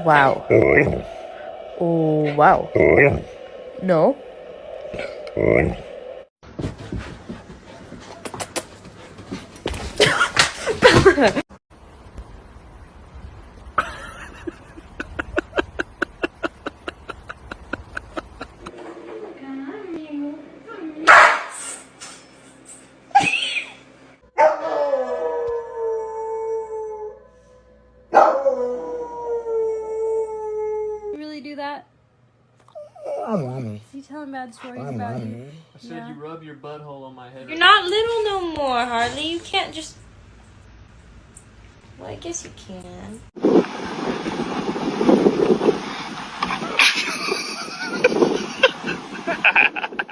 Wow. Oh, wow. No. You really do that? Oh, mommy. You telling bad stories about you? I said you rub your butthole on my head. You're not little no more, Harley. You can't just... Well, I guess you can.